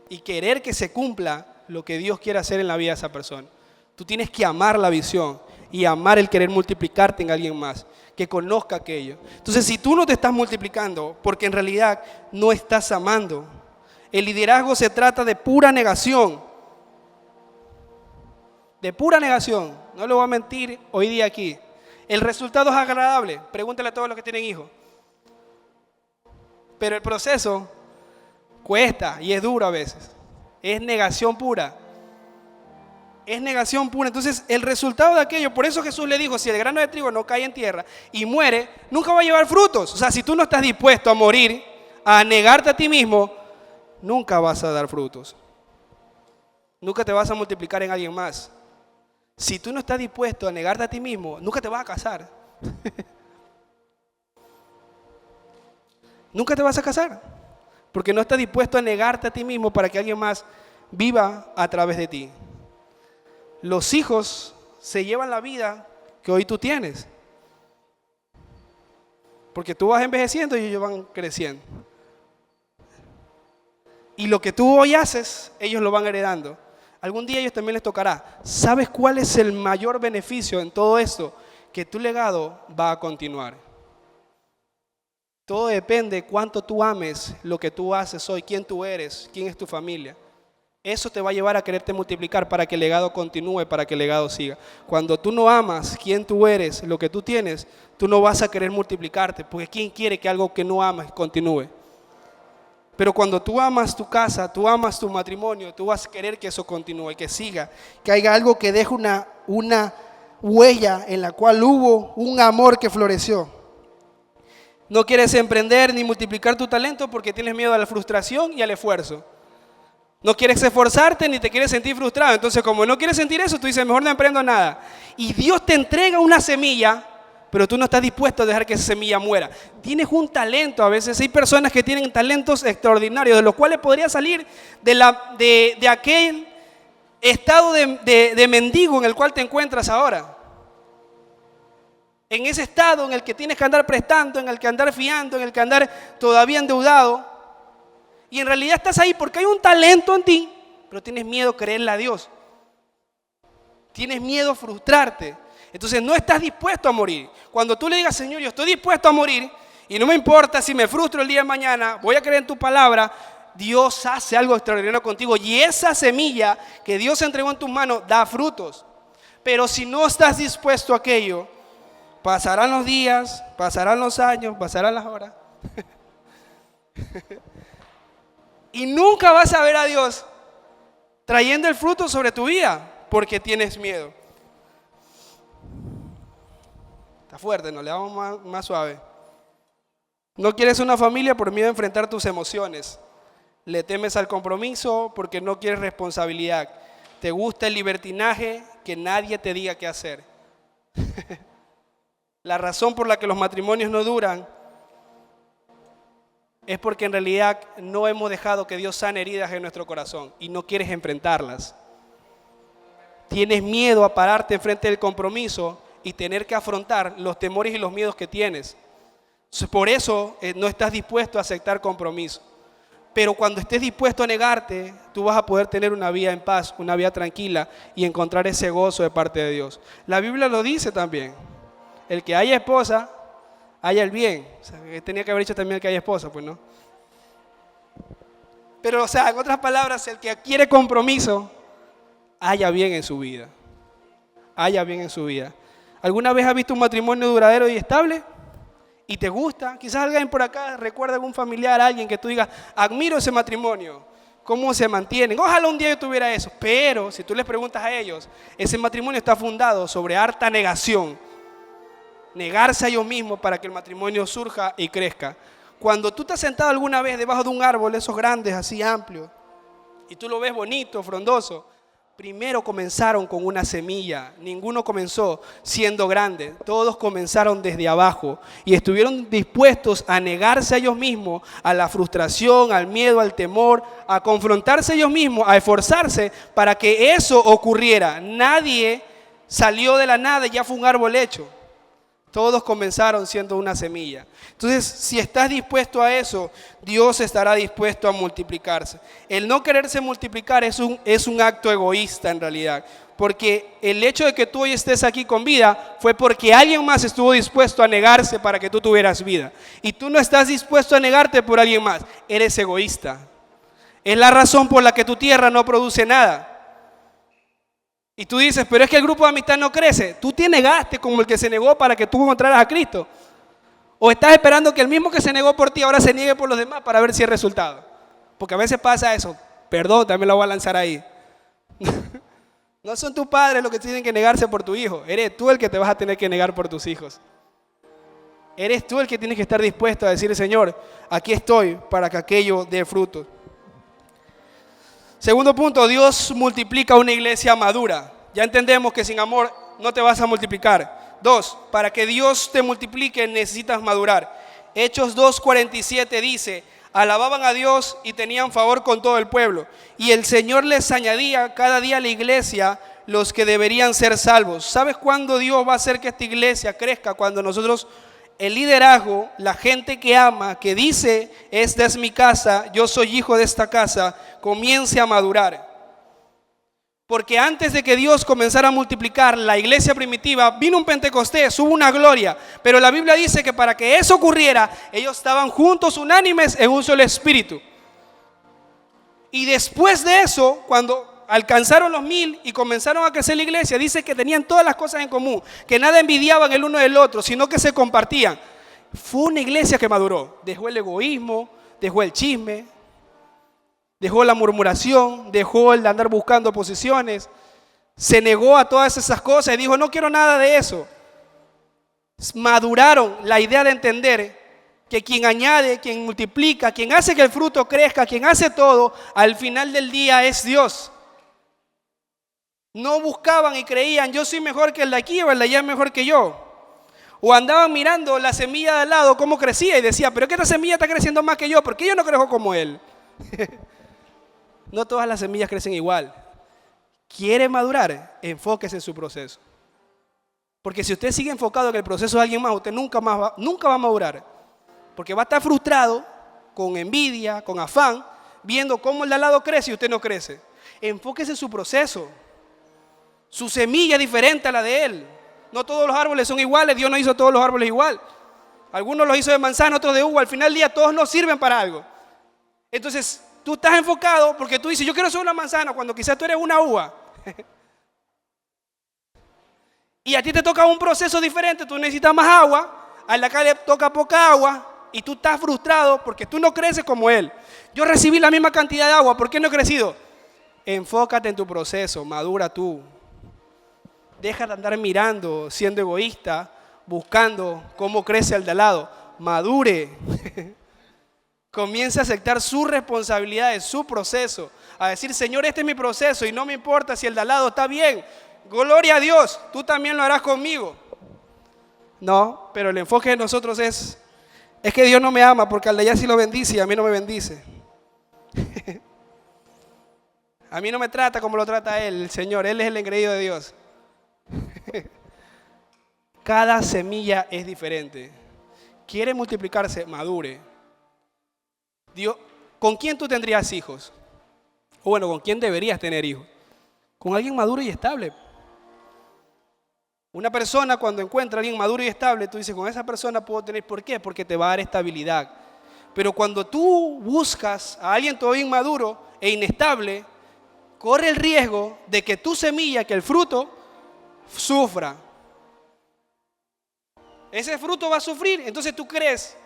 Y querer que se cumpla lo que Dios quiere hacer en la vida de esa persona. Tú tienes que amar la visión y amar el querer multiplicarte en alguien más, que conozca aquello. Entonces, si tú no te estás multiplicando, porque en realidad no estás amando, el liderazgo se trata de pura negación. De pura negación. No le voy a mentir hoy día aquí. El resultado es agradable. Pregúntale a todos los que tienen hijos. Pero el proceso cuesta y es duro a veces. Es negación pura. Es negación pura. Entonces, el resultado de aquello, por eso Jesús le dijo, si el grano de trigo no cae en tierra y muere, nunca va a llevar frutos. O sea, si tú no estás dispuesto a morir, a negarte a ti mismo, nunca vas a dar frutos. Nunca te vas a multiplicar en alguien más. Si tú no estás dispuesto a negarte a ti mismo, nunca te vas a casar. Nunca te vas a casar. Porque no estás dispuesto a negarte a ti mismo para que alguien más viva a través de ti. Los hijos se llevan la vida que hoy tú tienes. Porque tú vas envejeciendo y ellos van creciendo. Y lo que tú hoy haces, ellos lo van heredando. Algún día a ellos también les tocará. ¿Sabes cuál es el mayor beneficio en todo esto? Que tu legado va a continuar. Todo depende de cuánto tú ames lo que tú haces hoy, quién tú eres, quién es tu familia. Eso te va a llevar a quererte multiplicar para que el legado continúe, para que el legado siga. Cuando tú no amas quién tú eres, lo que tú tienes, tú no vas a querer multiplicarte, porque ¿quién quiere que algo que no amas continúe? Pero cuando tú amas tu casa, tú amas tu matrimonio, tú vas a querer que eso continúe, que siga, que haya algo que deje una huella en la cual hubo un amor que floreció. No quieres emprender ni multiplicar tu talento porque tienes miedo a la frustración y al esfuerzo. No quieres esforzarte ni te quieres sentir frustrado. Entonces, como no quieres sentir eso, tú dices, mejor no emprendo nada. Y Dios te entrega una semilla, pero tú no estás dispuesto a dejar que esa semilla muera. Tienes un talento. A veces hay personas que tienen talentos extraordinarios, de los cuales podría salir de aquel estado de mendigo en el cual te encuentras ahora. En ese estado en el que tienes que andar prestando, en el que andar fiando, en el que andar todavía endeudado. Y en realidad estás ahí porque hay un talento en ti, pero tienes miedo a creerle a Dios. Tienes miedo a frustrarte. Entonces no estás dispuesto a morir. Cuando tú le digas, Señor, yo estoy dispuesto a morir y no me importa si me frustro el día de mañana, voy a creer en tu palabra, Dios hace algo extraordinario contigo. Y esa semilla que Dios entregó en tus manos da frutos. Pero si no estás dispuesto a aquello, pasarán los días, pasarán los años, pasarán las horas. Y nunca vas a ver a Dios trayendo el fruto sobre tu vida porque tienes miedo. Está fuerte, ¿no? Le damos más suave. No quieres una familia por miedo a enfrentar tus emociones. Le temes al compromiso porque no quieres responsabilidad. Te gusta el libertinaje, que nadie te diga qué hacer. La razón por la que los matrimonios no duran es porque en realidad no hemos dejado que Dios sane heridas en nuestro corazón y no quieres enfrentarlas. Tienes miedo a pararte enfrente del compromiso y tener que afrontar los temores y los miedos que tienes. Por eso no estás dispuesto a aceptar compromiso. Pero cuando estés dispuesto a negarte, tú vas a poder tener una vida en paz, una vida tranquila y encontrar ese gozo de parte de Dios. La Biblia lo dice también. El que haya esposa, haya el bien. O sea, tenía que haber dicho también el que haya esposa, pues no. Pero, o sea, en otras palabras, el que quiere compromiso, haya bien en su vida. Haya bien en su vida. ¿Alguna vez has visto un matrimonio duradero y estable? ¿Y te gusta? Quizás alguien por acá recuerda a algún familiar, alguien que tú digas, admiro ese matrimonio, cómo se mantienen. Ojalá un día yo tuviera eso. Pero si tú les preguntas a ellos, ese matrimonio está fundado sobre harta negación. Negarse a ellos mismos para que el matrimonio surja y crezca. Cuando tú te has sentado alguna vez debajo de un árbol, esos grandes, así amplios, y tú lo ves bonito, frondoso, primero comenzaron con una semilla. Ninguno comenzó siendo grande. Todos comenzaron desde abajo y estuvieron dispuestos a negarse a ellos mismos, a la frustración, al miedo, al temor, a confrontarse ellos mismos, a esforzarse para que eso ocurriera. Nadie salió de la nada y ya fue un árbol hecho. Todos comenzaron siendo una semilla. Entonces, si estás dispuesto a eso, Dios estará dispuesto a multiplicarse. El no quererse multiplicar es un acto egoísta en realidad. Porque el hecho de que tú hoy estés aquí con vida fue porque alguien más estuvo dispuesto a negarse para que tú tuvieras vida. Y tú no estás dispuesto a negarte por alguien más. Eres egoísta. Es la razón por la que tu tierra no produce nada. Y tú dices, pero es que el grupo de amistad no crece. Tú te negaste como el que se negó para que tú encontraras a Cristo. O estás esperando que el mismo que se negó por ti ahora se niegue por los demás para ver si hay resultado. Porque a veces pasa eso. Perdón, también lo voy a lanzar ahí. No son tus padres los que tienen que negarse por tu hijo. Eres tú el que te vas a tener que negar por tus hijos. Eres tú el que tienes que estar dispuesto a decir, Señor, aquí estoy para que aquello dé fruto. Segundo punto, Dios multiplica una iglesia madura. Ya entendemos que sin amor no te vas a multiplicar. 2, para que Dios te multiplique necesitas madurar. Hechos 2:47 dice, alababan a Dios y tenían favor con todo el pueblo. Y el Señor les añadía cada día a la iglesia los que deberían ser salvos. ¿Sabes cuándo Dios va a hacer que esta iglesia crezca? Cuando nosotros, el liderazgo, la gente que ama, que dice, esta es mi casa, yo soy hijo de esta casa, comience a madurar. Porque antes de que Dios comenzara a multiplicar la iglesia primitiva, vino un Pentecostés, hubo una gloria. Pero la Biblia dice que para que eso ocurriera, ellos estaban juntos, unánimes, en un solo espíritu. Y después de eso, cuando alcanzaron los 1000 y comenzaron a crecer la iglesia, dice que tenían todas las cosas en común, que nada envidiaban el uno del otro, sino que se compartían. Fue una iglesia que maduró, dejó el egoísmo, dejó el chisme, dejó la murmuración, dejó el andar buscando posiciones, se negó a todas esas cosas y dijo, no quiero nada de eso. Maduraron la idea de entender que quien añade, quien multiplica, quien hace que el fruto crezca, quien hace todo, al final del día es Dios. No buscaban y creían, yo soy mejor que el de aquí o el de allá es mejor que yo. O andaban mirando la semilla de al lado, cómo crecía y decía, pero es que esta semilla está creciendo más que yo, ¿por qué yo no crezco como él? No todas las semillas crecen igual. ¿Quiere madurar? Enfóquese en su proceso. Porque si usted sigue enfocado en el proceso de alguien más, usted nunca va a madurar. Porque va a estar frustrado, con envidia, con afán, viendo cómo el de al lado crece y usted no crece. Enfóquese en su proceso. Su semilla es diferente a la de él. No todos los árboles son iguales. Dios no hizo todos los árboles igual. Algunos los hizo de manzana, otros de uva. Al final del día todos nos sirven para algo. Entonces tú estás enfocado porque tú dices, yo quiero ser una manzana cuando quizás tú eres una uva. Y a ti te toca un proceso diferente. Tú necesitas más agua. A la que le toca poca agua. Y tú estás frustrado porque tú no creces como él. Yo recibí la misma cantidad de agua. ¿Por qué no he crecido? Enfócate en tu proceso. Madura tú. Deja de andar mirando, siendo egoísta, buscando cómo crece el de al lado. Madure. Comienza a aceptar sus responsabilidades, su proceso. A decir, Señor, este es mi proceso y no me importa si el de al lado está bien. Gloria a Dios, tú también lo harás conmigo. No, pero el enfoque de nosotros es que Dios no me ama porque al de allá sí lo bendice y a mí no me bendice. A mí no me trata como lo trata Él, el Señor. Él es el engreído de Dios. Cada semilla es diferente. Quiere multiplicarse, madure. Dios, ¿con quién tú tendrías hijos? O bueno, ¿con quién deberías tener hijos? Con alguien maduro y estable. Una persona cuando encuentra a alguien maduro y estable, tú dices, con esa persona puedo tener, ¿por qué? Porque te va a dar estabilidad. Pero cuando tú buscas a alguien todavía inmaduro e inestable, corre el riesgo de que tu semilla, que el fruto, sufra. Ese fruto va a sufrir. Entonces tú crees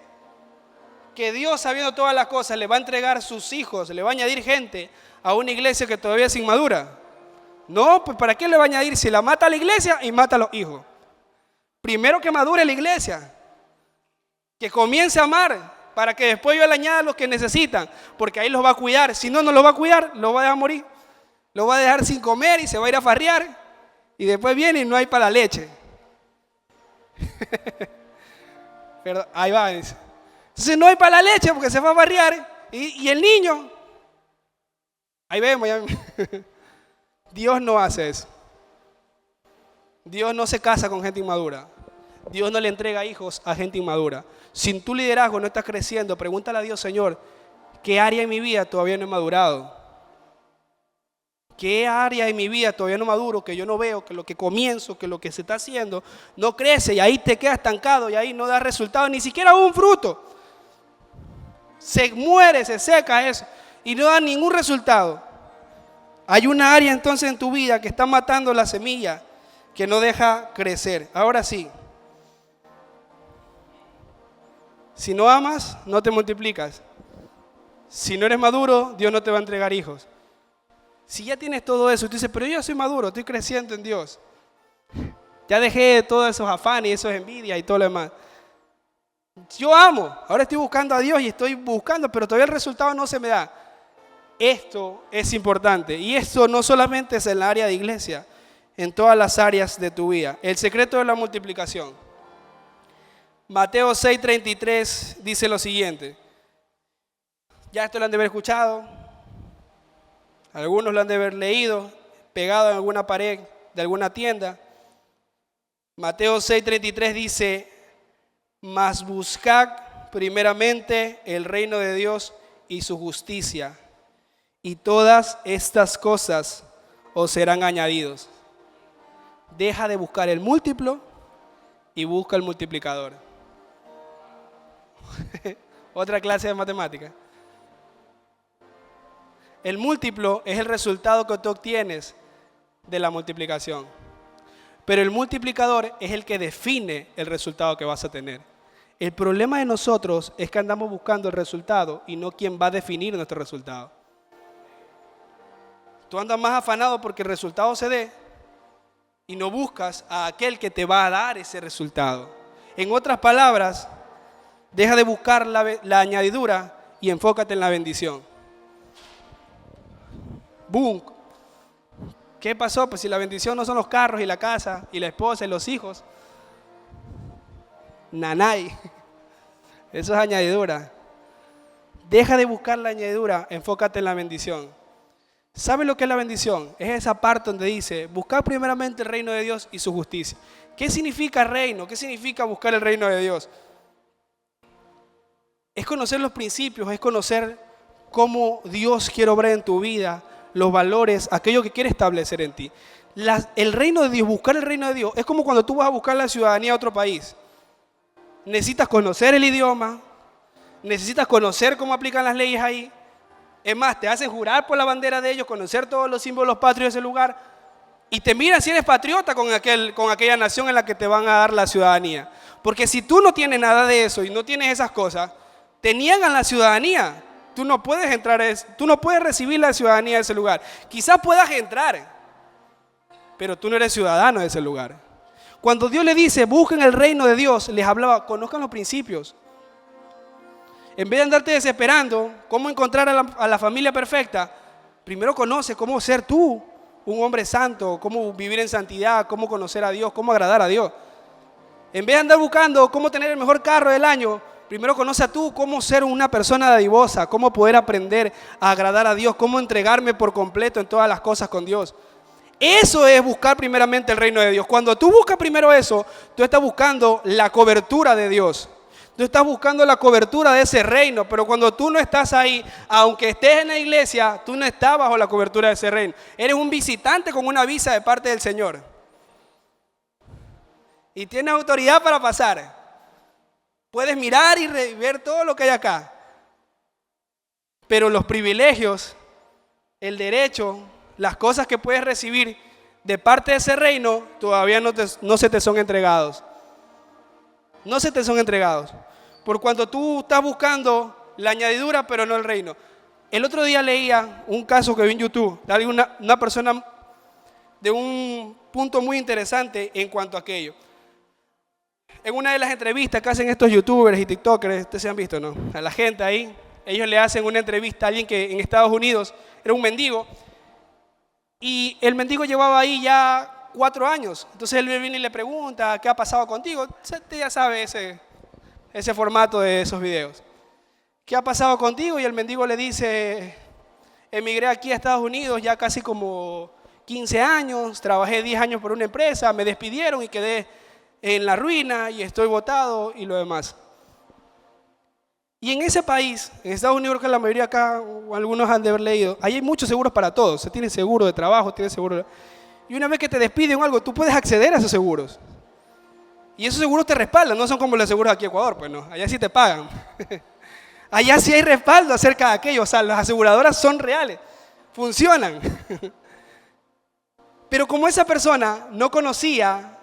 que Dios, sabiendo todas las cosas, le va a entregar sus hijos, le va a añadir gente a una iglesia que todavía es inmadura. No, pues ¿para qué le va a añadir si la mata a la iglesia y mata a los hijos? Primero que madure la iglesia, que comience a amar, para que después yo le añada a los que necesitan, porque ahí los va a cuidar. Si no, no los va a cuidar, los va a dejar morir. Lo va a dejar sin comer y se va a ir a farrear. Y después viene y no hay para la leche. Pero ahí va. Dice. Entonces no hay para la leche porque se va a farrear. Y el niño. Ahí vemos. Ya. Dios no hace eso. Dios no se casa con gente inmadura. Dios no le entrega hijos a gente inmadura. Si tu liderazgo no está creciendo, pregúntale a Dios, Señor, ¿qué área en mi vida todavía no he madurado? ¿Qué área en mi vida todavía no maduro, que yo no veo, que lo que comienzo, que lo que se está haciendo no crece y ahí te queda estancado y ahí no da resultado, ni siquiera un fruto? Se muere, se seca eso y no da ningún resultado. Hay una área entonces en tu vida que está matando la semilla, que no deja crecer. Ahora sí, si no amas, no te multiplicas. Si no eres maduro, Dios no te va a entregar hijos. Si ya tienes todo eso, tú dices, pero yo soy maduro, estoy creciendo en Dios. Ya dejé todos esos afanes, esos envidias y todo lo demás. Yo amo, ahora estoy buscando a Dios y estoy buscando, pero todavía el resultado no se me da. Esto es importante y esto no solamente es en la área de iglesia, en todas las áreas de tu vida. El secreto de la multiplicación. Mateo 6:33 dice lo siguiente. Ya esto lo han de haber escuchado. Algunos lo han de haber leído, pegado en alguna pared de alguna tienda. Mateo 6:33 dice, mas buscad primeramente el reino de Dios y su justicia, y todas estas cosas os serán añadidos. Deja de buscar el múltiplo y busca el multiplicador. Otra clase de matemática. El múltiplo es el resultado que tú obtienes de la multiplicación. Pero el multiplicador es el que define el resultado que vas a tener. El problema de nosotros es que andamos buscando el resultado y no quién va a definir nuestro resultado. Tú andas más afanado porque el resultado se dé y no buscas a aquel que te va a dar ese resultado. En otras palabras, deja de buscar la añadidura y enfócate en la bendición. ¡Boom! ¿Qué pasó? Pues si la bendición no son los carros y la casa y la esposa y los hijos. Nanay. Eso es añadidura. Deja de buscar la añadidura, enfócate en la bendición. ¿Sabe lo que es la bendición? Es esa parte donde dice, buscar primeramente el reino de Dios y su justicia. ¿Qué significa reino? ¿Qué significa buscar el reino de Dios? Es conocer los principios, es conocer cómo Dios quiere obrar en tu vida, los valores, aquello que quiere establecer en ti. El reino de Dios, buscar el reino de Dios, es como cuando tú vas a buscar la ciudadanía de otro país. Necesitas conocer el idioma, necesitas conocer cómo aplican las leyes ahí. Es más, te hacen jurar por la bandera de ellos, conocer todos los símbolos patrios de ese lugar y te miran si eres patriota con aquella nación en la que te van a dar la ciudadanía. Porque si tú no tienes nada de eso y no tienes esas cosas, te niegan la ciudadanía. Tú no puedes entrar, tú no puedes recibir la ciudadanía de ese lugar. Quizás puedas entrar, pero tú no eres ciudadano de ese lugar. Cuando Dios le dice, busquen el reino de Dios, les hablaba, conozcan los principios. En vez de andarte desesperando, cómo encontrar a la familia perfecta, primero conoce cómo ser tú un hombre santo, cómo vivir en santidad, cómo conocer a Dios, cómo agradar a Dios. En vez de andar buscando cómo tener el mejor carro del año, primero conoce a tú cómo ser una persona dadivosa, cómo poder aprender a agradar a Dios, cómo entregarme por completo en todas las cosas con Dios. Eso es buscar primeramente el reino de Dios. Cuando tú buscas primero eso, tú estás buscando la cobertura de Dios. Tú estás buscando la cobertura de ese reino, pero cuando tú no estás ahí, aunque estés en la iglesia, tú no estás bajo la cobertura de ese reino. Eres un visitante con una visa de parte del Señor. Y tienes autoridad para pasar. Puedes mirar y ver todo lo que hay acá. Pero los privilegios, el derecho, las cosas que puedes recibir de parte de ese reino, todavía no se te son entregados. No se te son entregados. Por cuanto tú estás buscando la añadidura, pero no el reino. El otro día leía un caso que vi en YouTube, de una persona de un punto muy interesante en cuanto a aquello. En una de las entrevistas que hacen estos youtubers y tiktokers, ustedes se han visto, ¿no? A la gente ahí, ellos le hacen una entrevista a alguien que en Estados Unidos era un mendigo Y el mendigo llevaba ahí ya 4 años. Entonces él viene y le pregunta, ¿qué ha pasado contigo? Usted ya sabe ese formato de esos videos. ¿Qué ha pasado contigo? Y el mendigo le dice, emigré aquí a Estados Unidos ya casi como 15 años, trabajé 10 años por una empresa, me despidieron y quedé en la ruina y estoy botado y lo demás. Y en ese país, en Estados Unidos, creo que la mayoría acá, o algunos han de haber leído, ahí hay muchos seguros para todos. Se tiene seguro de trabajo, tiene seguro. Y una vez que te despiden o algo, tú puedes acceder a esos seguros. Y esos seguros te respaldan, no son como los seguros aquí en Ecuador, pues no, allá sí te pagan. Allá sí hay respaldo acerca de aquello, o sea, las aseguradoras son reales, funcionan. Pero como esa persona no conocía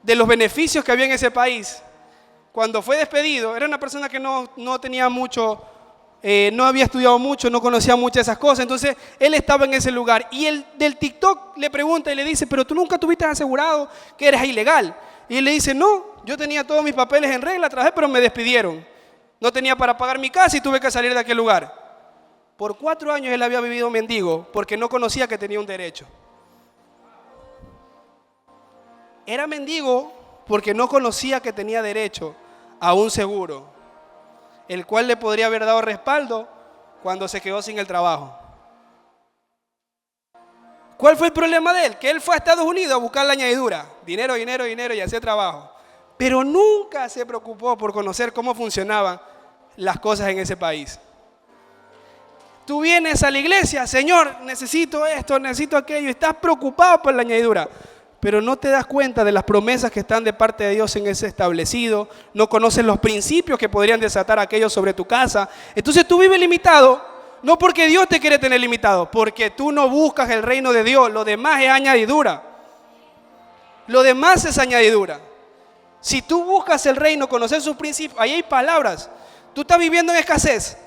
de los beneficios que había en ese país, cuando fue despedido, era una persona que no tenía mucho, no había estudiado mucho, no conocía muchas de esas cosas, entonces él estaba en ese lugar. Y el del TikTok le pregunta y le dice, pero tú nunca tuviste asegurado que eres ilegal. Y él le dice, no, yo tenía todos mis papeles en regla, trabajé, pero me despidieron. No tenía para pagar mi casa y tuve que salir de aquel lugar. Por 4 años él había vivido mendigo porque no conocía que tenía un derecho. Era mendigo porque no conocía que tenía derecho a un seguro, el cual le podría haber dado respaldo cuando se quedó sin el trabajo. ¿Cuál fue el problema de él? Que él fue a Estados Unidos a buscar la añadidura, dinero, dinero, dinero y hacer trabajo. Pero nunca se preocupó por conocer cómo funcionaban las cosas en ese país. Tú vienes a la iglesia, Señor, necesito esto, necesito aquello, y estás preocupado por la añadidura, pero no te das cuenta de las promesas que están de parte de Dios en ese establecido, no conoces los principios que podrían desatar aquello sobre tu casa. Entonces tú vives limitado, no porque Dios te quiere tener limitado, porque tú no buscas el reino de Dios, lo demás es añadidura. Lo demás es añadidura. Si tú buscas el reino, conocer sus principios, ahí hay palabras. Tú estás viviendo en escasez.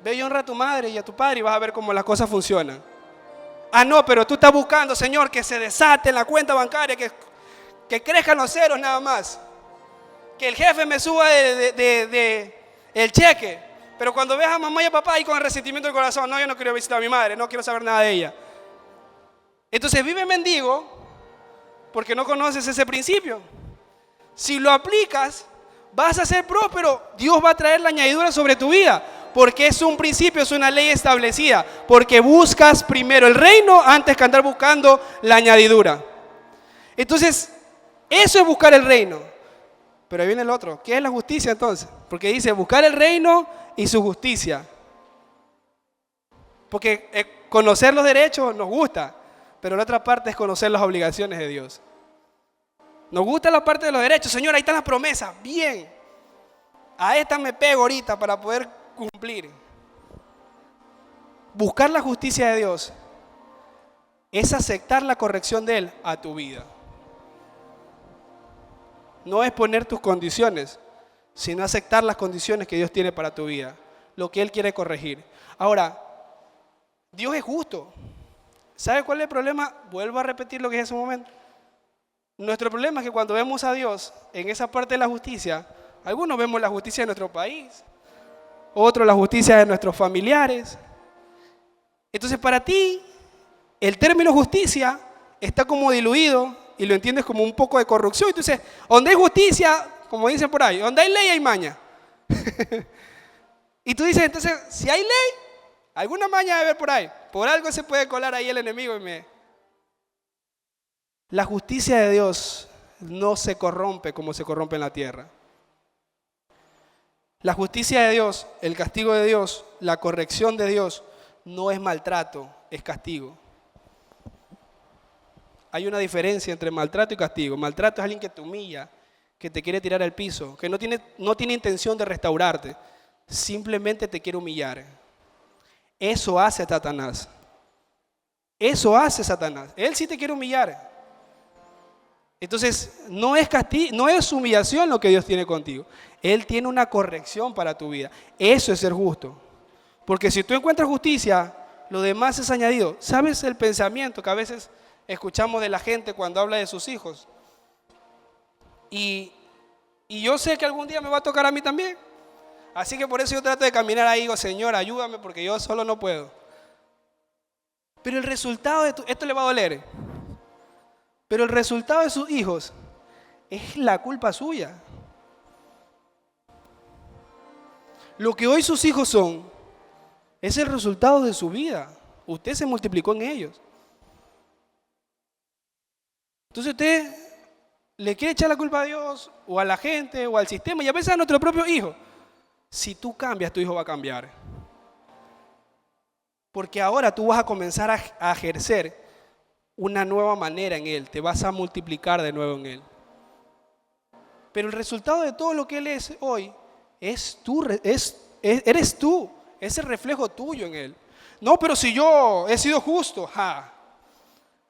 Ve y honra a tu madre y a tu padre y vas a ver cómo las cosas funcionan. Ah, no, pero tú estás buscando, Señor, que se desate en la cuenta bancaria, que crezcan los ceros nada más. Que el jefe me suba el cheque. Pero cuando ves a mamá y a papá ahí con el resentimiento del corazón, no, yo no quiero visitar a mi madre, no quiero saber nada de ella. Entonces vive mendigo porque no conoces ese principio. Si lo aplicas, vas a ser próspero. Dios va a traer la añadidura sobre tu vida. Porque es un principio, es una ley establecida. Porque buscas primero el reino antes que andar buscando la añadidura. Entonces, eso es buscar el reino. Pero ahí viene el otro. ¿Qué es la justicia entonces? Porque dice buscar el reino y su justicia. Porque conocer los derechos nos gusta. Pero la otra parte es conocer las obligaciones de Dios. Nos gusta la parte de los derechos. Señor, ahí están las promesas. Bien. A esta me pego ahorita para poder cumplir. Buscar la justicia de Dios es aceptar la corrección de Él a tu vida. No es poner tus condiciones, sino aceptar las condiciones que Dios tiene para tu vida, lo que Él quiere corregir. Ahora, Dios es justo. ¿Sabe cuál es el problema? Vuelvo a repetir lo que es ese momento. Nuestro problema es que cuando vemos a Dios en esa parte de la justicia, algunos vemos la justicia de nuestro país, otros la justicia de nuestros familiares. Entonces para ti, el término justicia está como diluido y lo entiendes como un poco de corrupción. Entonces, donde hay justicia, como dicen por ahí, donde hay ley hay maña. Y tú dices, entonces, si hay ley, alguna maña debe haber por ahí. Por algo se puede colar ahí el enemigo y me... La justicia de Dios no se corrompe como se corrompe en la tierra. La justicia de Dios, el castigo de Dios, la corrección de Dios no es maltrato, es castigo. Hay una diferencia entre maltrato y castigo. Maltrato es alguien que te humilla, que te quiere tirar al piso, que no tiene intención de restaurarte, simplemente te quiere humillar. Eso hace Satanás. Eso hace Satanás. Él sí te quiere humillar. Entonces, no es castigo, no es humillación lo que Dios tiene contigo. Él tiene una corrección para tu vida. Eso es ser justo. Porque si tú encuentras justicia, lo demás es añadido. ¿Sabes el pensamiento que a veces escuchamos de la gente cuando habla de sus hijos? Y yo sé que algún día me va a tocar a mí también. Así que por eso yo trato de caminar ahí y digo, Señor, ayúdame porque yo solo no puedo. Pero el resultado de esto le va a doler, pero el resultado de sus hijos es la culpa suya. Lo que hoy sus hijos son es el resultado de su vida. Usted se multiplicó en ellos. Entonces usted le quiere echar la culpa a Dios o a la gente o al sistema y a veces a nuestro propio hijo. Si tú cambias, tu hijo va a cambiar. Porque ahora tú vas a comenzar a ejercer una nueva manera en él. Te vas a multiplicar de nuevo en él. Pero el resultado de todo lo que él es hoy eres tú. Es el reflejo tuyo en él. No, pero si yo he sido justo, a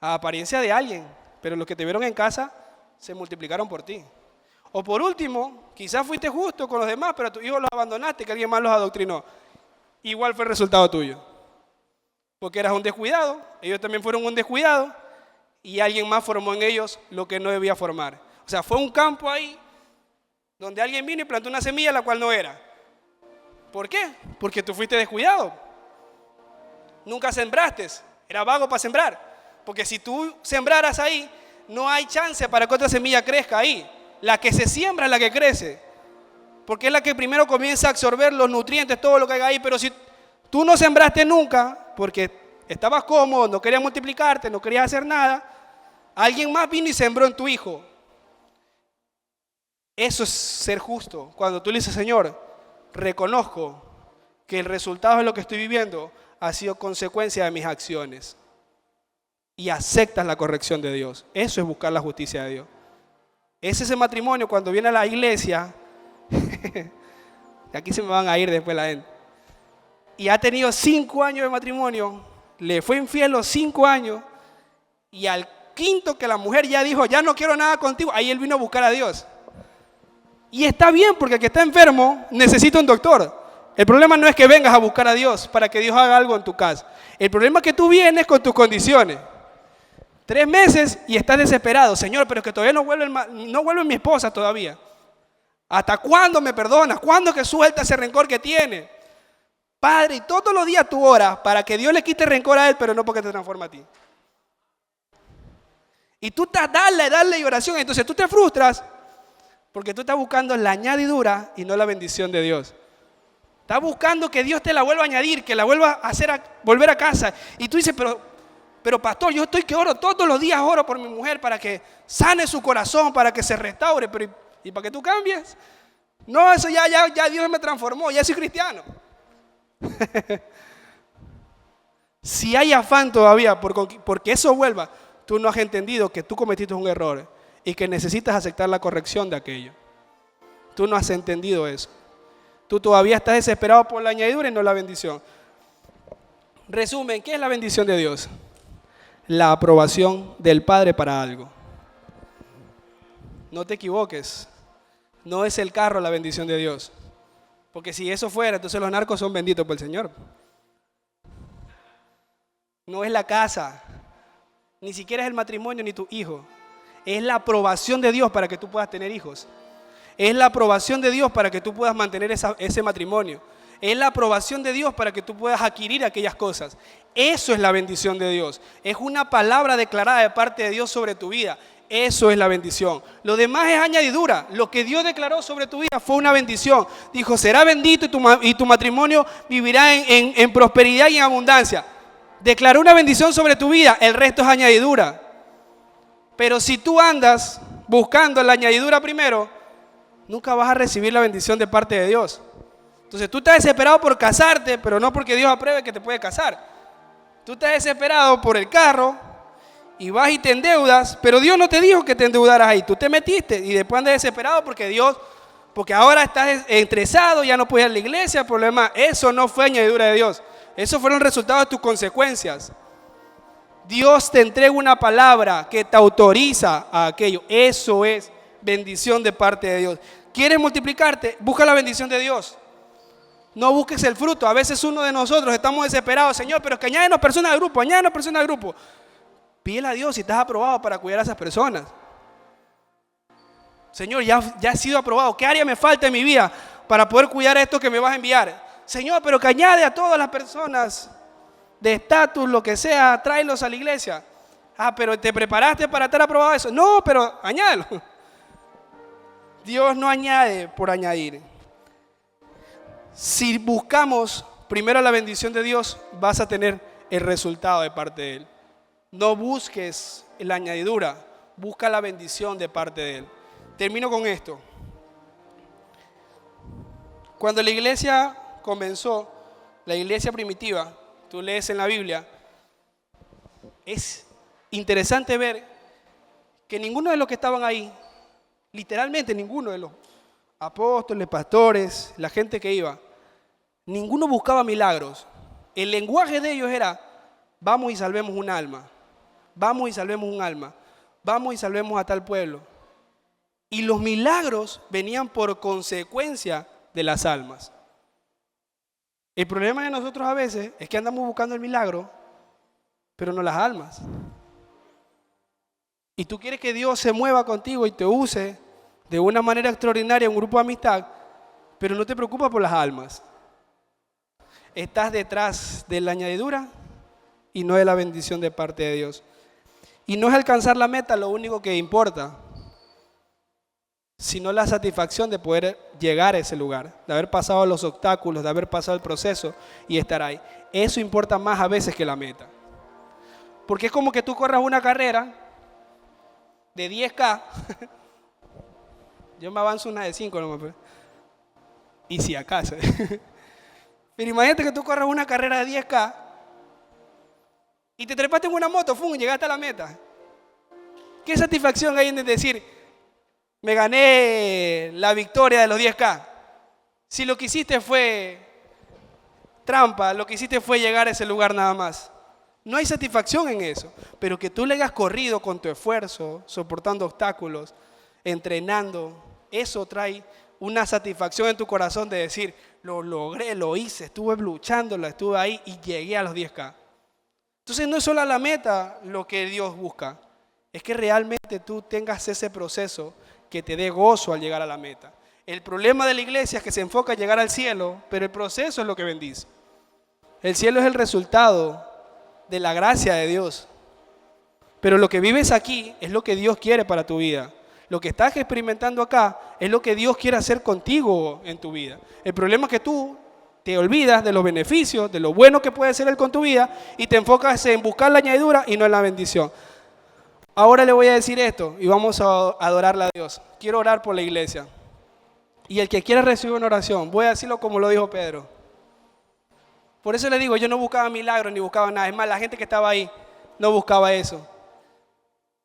apariencia de alguien, pero los que te vieron en casa se multiplicaron por ti. O por último, quizás fuiste justo con los demás, pero a tus hijos los abandonaste, que alguien más los adoctrinó. Igual fue el resultado tuyo. Porque eras un descuidado, ellos también fueron un descuidado, y alguien más formó en ellos lo que no debía formar. O sea, fue un campo ahí, donde alguien vino y plantó una semilla la cual no era. ¿Por qué? Porque tú fuiste descuidado. Nunca sembraste, era vago para sembrar. Porque si tú sembraras ahí, no hay chance para que otra semilla crezca ahí. La que se siembra es la que crece. Porque es la que primero comienza a absorber los nutrientes, todo lo que hay ahí. Pero si tú no sembraste nunca, porque estabas cómodo, no querías multiplicarte, no querías hacer nada, alguien más vino y sembró en tu hijo. Eso es ser justo. Cuando tú le dices, Señor, reconozco que el resultado de lo que estoy viviendo ha sido consecuencia de mis acciones. Y aceptas la corrección de Dios. Eso es buscar la justicia de Dios. Es ese matrimonio cuando viene a la iglesia. Aquí se me van a ir después la gente. Y ha tenido 5 años de matrimonio. Le fue infiel los 5 años. Y al quinto que la mujer ya dijo, ya no quiero nada contigo. Ahí él vino a buscar a Dios. Y está bien porque el que está enfermo necesita un doctor. El problema no es que vengas a buscar a Dios para que Dios haga algo en tu casa. El problema es que tú vienes con tus condiciones. 3 meses y estás desesperado. Señor, pero es que todavía no vuelve mi esposa todavía. ¿Hasta cuándo me perdonas? ¿Cuándo que suelta ese rencor que tiene? Padre, y todos los días tú oras para que Dios le quite rencor a él, pero no porque te transforma a ti. Y tú estás dale y oración. Entonces tú te frustras porque tú estás buscando la añadidura y no la bendición de Dios. Estás buscando que Dios te la vuelva a añadir, que la vuelva a hacer volver a casa. Y tú dices, pero pastor, yo estoy que oro todos los días, oro por mi mujer para que sane su corazón, para que se restaure, pero ¿y para que tú cambies? No, eso ya Dios me transformó, ya soy cristiano. Si hay afán todavía porque eso vuelva, tú no has entendido que tú cometiste un error y que necesitas aceptar la corrección de aquello. Tú no has entendido eso. Tú todavía estás desesperado por la añadidura y no la bendición. Resumen, ¿qué es la bendición de Dios? La aprobación del Padre para algo. No te equivoques. No es el carro la bendición de Dios. Porque si eso fuera, entonces los narcos son benditos por el Señor. No es la casa. Ni siquiera es el matrimonio ni tu hijo. Es la aprobación de Dios para que tú puedas tener hijos. Es la aprobación de Dios para que tú puedas mantener ese matrimonio. Es la aprobación de Dios para que tú puedas adquirir aquellas cosas. Eso es la bendición de Dios. Es una palabra declarada de parte de Dios sobre tu vida. Eso es la bendición. Lo demás es añadidura. Lo que Dios declaró sobre tu vida fue una bendición. Dijo, será bendito y tu matrimonio vivirá en prosperidad y en abundancia. Declaró una bendición sobre tu vida. El resto es añadidura. Pero si tú andas buscando la añadidura primero, nunca vas a recibir la bendición de parte de Dios. Entonces tú estás desesperado por casarte, pero no porque Dios apruebe que te puede casar. Tú estás desesperado por el carro y vas y te endeudas, pero Dios no te dijo que te endeudaras ahí. Tú te metiste y después andas desesperado porque ahora estás estresado, ya no puedes ir a la iglesia, el problema, eso no fue añadidura de Dios. Esos fueron resultados de tus consecuencias. Dios te entrega una palabra que te autoriza a aquello. Eso es bendición de parte de Dios. ¿Quieres multiplicarte? Busca la bendición de Dios. No busques el fruto. A veces uno de nosotros estamos desesperados. Señor, pero es que añádenos personas al grupo, añádenos personas al grupo. Pídele a Dios si estás aprobado para cuidar a esas personas. Señor, ya he sido aprobado. ¿Qué área me falta en mi vida para poder cuidar a esto que me vas a enviar? Señor, pero que añade a todas las personas. de estatus, lo que sea, tráelos a la iglesia. Ah, pero ¿te preparaste para estar aprobado eso? No, pero añádelo. Dios no añade por añadir. Si buscamos primero la bendición de Dios, vas a tener el resultado de parte de Él. No busques la añadidura, busca la bendición de parte de Él. Termino con esto. Cuando la iglesia comenzó, la iglesia primitiva, tú lees en la Biblia, es interesante ver que ninguno de los que estaban ahí, literalmente ninguno de los apóstoles, pastores, la gente que iba, ninguno buscaba milagros. El lenguaje de ellos era, vamos y salvemos un alma, vamos y salvemos un alma, vamos y salvemos a tal pueblo. Y los milagros venían por consecuencia de las almas. El problema de nosotros a veces es que andamos buscando el milagro, pero no las almas. Y tú quieres que Dios se mueva contigo y te use de una manera extraordinaria en un grupo de amistad, pero no te preocupas por las almas. Estás detrás de la añadidura y no de la bendición de parte de Dios. Y no es alcanzar la meta lo único que importa, sino la satisfacción de poder llegar a ese lugar, de haber pasado los obstáculos, de haber pasado el proceso y estar ahí. Eso importa más a veces que la meta. Porque es como que tú corras una carrera de 10K. Yo me avanzo una de 5 nomás. Y si acaso. Pero imagínate que tú corras una carrera de 10K y te trepaste en una moto, ¡fum!, y llegaste a la meta. ¿Qué satisfacción hay en decir, me gané la victoria de los 10K? Si lo que hiciste fue trampa, lo que hiciste fue llegar a ese lugar nada más. No hay satisfacción en eso, pero que tú le hayas corrido con tu esfuerzo, soportando obstáculos, entrenando, eso trae una satisfacción en tu corazón de decir, lo logré, lo hice, estuve luchándolo, estuve ahí y llegué a los 10K. Entonces no es solo la meta lo que Dios busca, es que realmente tú tengas ese proceso que te dé gozo al llegar a la meta. El problema de la iglesia es que se enfoca en llegar al cielo, pero el proceso es lo que bendice. El cielo es el resultado de la gracia de Dios. Pero lo que vives aquí es lo que Dios quiere para tu vida. Lo que estás experimentando acá es lo que Dios quiere hacer contigo en tu vida. El problema es que tú te olvidas de los beneficios, de lo bueno que puede ser Él con tu vida y te enfocas en buscar la añadidura y no en la bendición. Ahora le voy a decir esto y vamos a adorarle a Dios. Quiero orar por la iglesia. Y el que quiera recibir una oración, voy a decirlo como lo dijo Pedro. Por eso le digo, yo no buscaba milagros ni buscaba nada. Es más, la gente que estaba ahí no buscaba eso.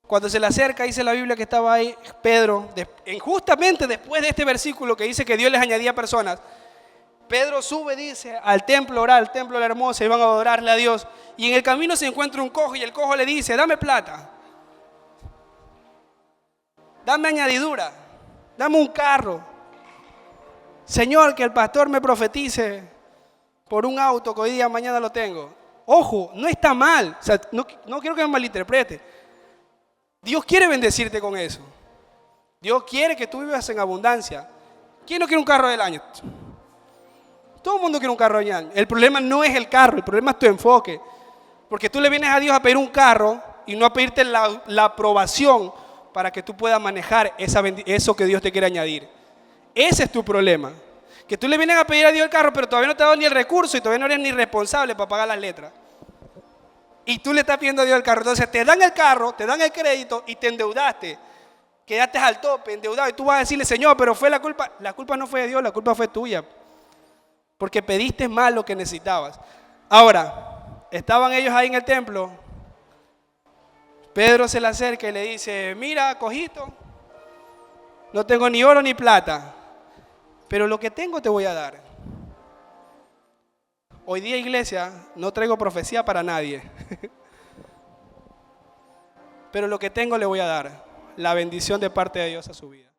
Cuando se le acerca, dice la Biblia que estaba ahí Pedro, justamente después de este versículo que dice que Dios les añadía personas, Pedro sube, dice, al templo, orar, al templo de la hermosa, y van a adorarle a Dios. Y en el camino se encuentra un cojo y el cojo le dice, dame plata, dame añadidura, dame un carro. Señor, que el pastor me profetice por un auto que hoy día, mañana lo tengo. Ojo, no está mal, o sea, no quiero que me malinterprete. Dios quiere bendecirte con eso. Dios quiere que tú vivas en abundancia. ¿Quién no quiere un carro del año? Todo el mundo quiere un carro del año. El problema no es el carro, el problema es tu enfoque. Porque tú le vienes a Dios a pedir un carro y no a pedirte la aprobación para que tú puedas manejar eso que Dios te quiere añadir. Ese es tu problema. Que tú le vienes a pedir a Dios el carro, pero todavía no te ha dado ni el recurso y todavía no eres ni responsable para pagar las letras. Y tú le estás pidiendo a Dios el carro. Entonces te dan el carro, te dan el crédito y te endeudaste. Quedaste al tope, endeudado. Y tú vas a decirle, Señor, pero fue la culpa. La culpa no fue de Dios, la culpa fue tuya. Porque pediste más lo que necesitabas. Ahora, estaban ellos ahí en el templo. Pedro se le acerca y le dice, mira, cojito, no tengo ni oro ni plata, pero lo que tengo te voy a dar. Hoy día, iglesia, no traigo profecía para nadie. Pero lo que tengo le voy a dar, la bendición de parte de Dios a su vida.